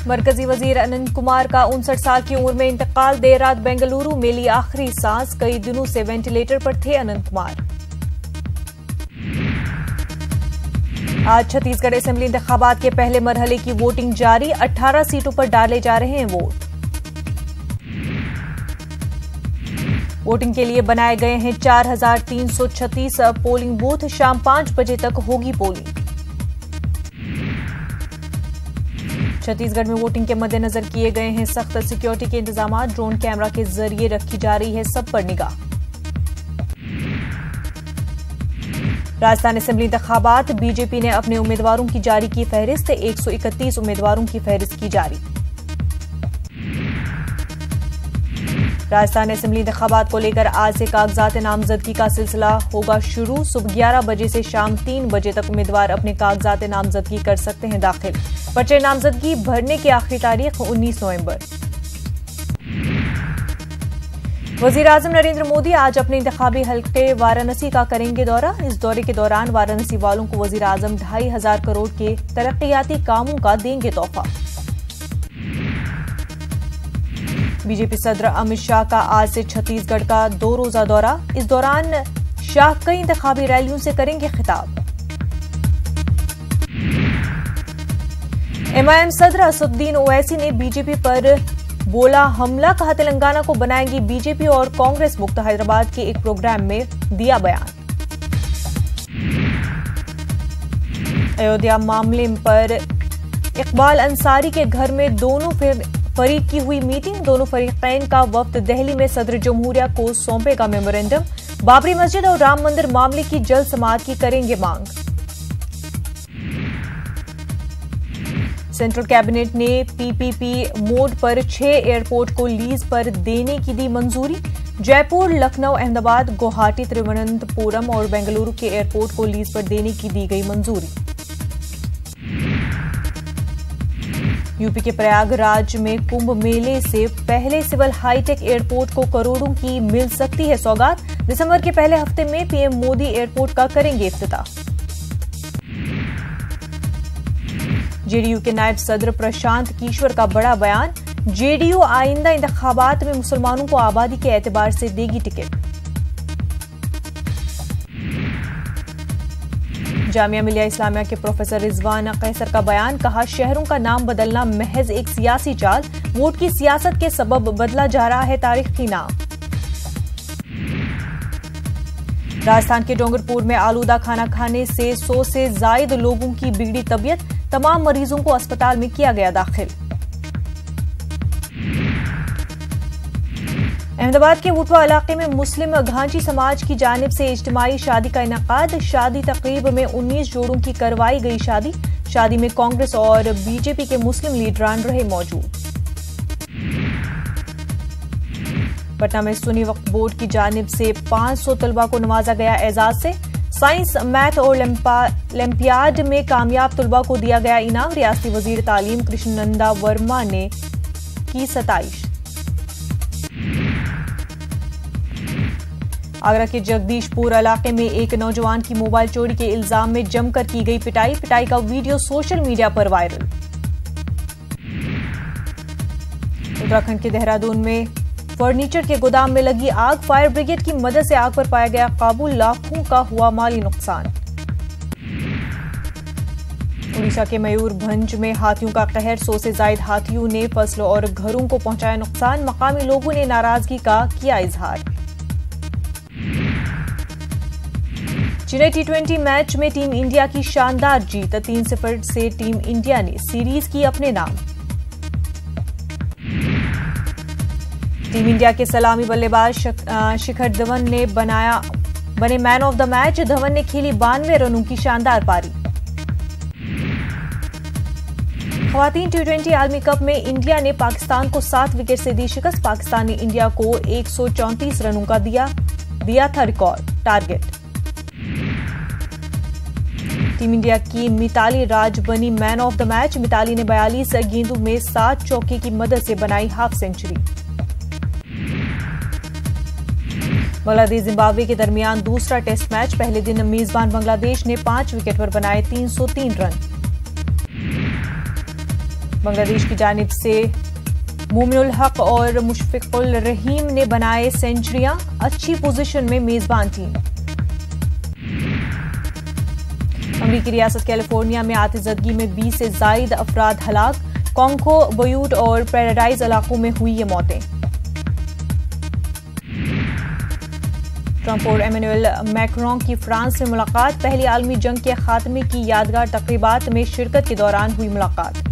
मरकजी वजीर अनंत कुमार का 59 साल की उम्र में इंतकाल। देर रात बेंगलुरु में ली आखिरी सांस। कई दिनों से वेंटिलेटर पर थे अनंत कुमार। आज छत्तीसगढ़ असेंबली इंतखाबात के पहले मरहले की वोटिंग जारी। 18 सीटों पर डाले जा रहे हैं वोट। वोटिंग के लिए बनाए गए हैं 4,336 पोलिंग बूथ। शाम 5 बजे तक होगी पोलिंग। छत्तीसगढ़ में वोटिंग के मद्देनजर किए गए हैं सख्त सिक्योरिटी के इंतजाम। ड्रोन कैमरा के जरिए रखी जा रही है सब पर निगाह। राजस्थान असेंबली इंतखाबात। बीजेपी ने अपने उम्मीदवारों की जारी की फहरिस्त। 131 उम्मीदवारों की फहरिस्त की जारी। राजस्थान असेंबली इंतखाबात को लेकर आज से कागजात नामजदगी का सिलसिला होगा शुरू। सुबह 11 बजे से शाम 3 बजे तक उम्मीदवार अपने कागजात नामजदगी कर सकते हैं दाखिल। पर्चे नामजदगी भरने की आखिरी तारीख 19 नवंबर। वजीर-ए-आजम नरेंद्र मोदी आज अपने इंतखाबी हल्के वाराणसी का करेंगे दौरा। इस दौरे के दौरान वाराणसी वालों को वजीर-ए-आजम 2,500 करोड़ के तरक्कियाती कामों का देंगे तोहफा। बीजेपी सदर अमित शाह का आज से छत्तीसगढ़ का 2 रोजा दौरा। इस दौरान शाह कई इंतखाबी रैलियों से करेंगे खिताब। एमआईएम सदर असदुद्दीन ओवैसी ने बीजेपी पर बोला हमला। कहा तेलंगाना को बनाएंगी बीजेपी और कांग्रेस मुक्त। हैदराबाद के एक प्रोग्राम में दिया बयान। अयोध्या मामले पर इकबाल अंसारी के घर में दोनों फरीक की हुई मीटिंग। दोनों फरीकैन का वफ्द दिल्ली में सदर जमहूरिया को सौंपेगा मेमोरेंडम। बाबरी मस्जिद और राम मंदिर मामले की जल्द समाअत की करेंगे मांग। सेंट्रल कैबिनेट ने पीपीपी मोड पर 6 एयरपोर्ट को लीज पर देने की दी मंजूरी। जयपुर, लखनऊ, अहमदाबाद, गुवाहाटी, तिरुवनंतपुरम और बेंगलुरु के एयरपोर्ट को लीज पर देने की दी गई मंजूरी। यूपी के प्रयागराज में कुंभ मेले से पहले सिविल हाईटेक एयरपोर्ट को करोड़ों की मिल सकती है सौगात। दिसंबर के पहले हफ्ते में पीएम मोदी एयरपोर्ट का करेंगे इफ्तिताह। जेडीयू के नायब सदर प्रशांत किशोर का बड़ा बयान। जेडीयू आइंदा इंतखाबात में मुसलमानों को आबादी के एतबार से देगी टिकट। जामिया मिलिया इस्लामिया के प्रोफेसर रिजवान कैसर का बयान। कहा शहरों का नाम बदलना महज एक सियासी चाल। वोट की सियासत के सबब बदला जा रहा है तारीखी नाम। राजस्थान के डोंगरपुर में आलूदा खाना खाने से 100 से जायद लोगों की बिगड़ी तबीयत। तमाम मरीजों को अस्पताल में किया गया दाखिल। अहमदाबाद के वुटवा इलाके में मुस्लिम घांची समाज की जानिब से इज्तिमाई शादी का इनेकाद। शादी तकरीब में 19 जोड़ों की करवाई गई शादी। शादी में कांग्रेस और बीजेपी के मुस्लिम लीडरान रहे मौजूद। पटना में सुन्नी वक्फ बोर्ड की जानिब से 500 तलबा को नवाजा गया एजाज से। साइंस, मैथ और ओलंपियाड में कामयाब तलबा को दिया गया इनाम। रियासती वजीर तालीम कृष्णनंदा वर्मा ने की सताइश। आगरा के जगदीशपुर इलाके में एक नौजवान की मोबाइल चोरी के इल्जाम में जमकर की गई पिटाई। पिटाई का वीडियो सोशल मीडिया पर वायरल। उत्तराखंड के देहरादून में फर्नीचर के गोदाम में लगी आग। फायर ब्रिगेड की मदद से आग पर पाया गया काबू। लाखों का हुआ माली नुकसान। उड़ीसा के मयूरभंज में हाथियों का कहर। 100 से जायद हाथियों ने फसलों और घरों को पहुंचाया नुकसान। मकामी लोगों ने नाराजगी का किया इजहार। चेन्नई T20 मैच में टीम इंडिया की शानदार जीत। 3-0 से टीम इंडिया ने सीरीज की अपने नाम। टीम इंडिया के सलामी बल्लेबाज शिखर धवन ने बने man of the match. Dhawan ने खेली 92 रनों की शानदार पारी। खवातीन T20 आलमी कप में इंडिया ने पाकिस्तान को 7 विकेट से दी शिकस्त। पाकिस्तान ने इंडिया को 134 रनों का दिया था रिकॉर्ड टारगेट। टीम इंडिया की मिताली राज बनी man of the match. Mitali ने 42 गेंदों में 7 चौके की मदद से बनाई हाफ सेंचुरी। बांग्लादेश जिम्बाब्वे के दरमियान दूसरा टेस्ट मैच। पहले दिन मेजबान बांग्लादेश ने 5 विकेट पर बनाए 303 रन। बांग्लादेश की जानिब से मोमिनुल हक और मुशफिकुल रहीम ने बनाए सेंचुरियां, अच्छी पोजीशन में मेजबान टीम। अमरीकी रियासत कैलिफोर्निया में आतिशबाजी में 20 से जायद अफराद हलाक, कॉन्को, बयूट और पैराडाइज इलाकों में हुई ये मौतें। ट्रंप और इमैनुअल मैक्रोन की फ्रांस में मुलाकात, पहली आलमी जंग के खात्मे की यादगार तकरीबात में शिरकत के दौरान हुई मुलाकात।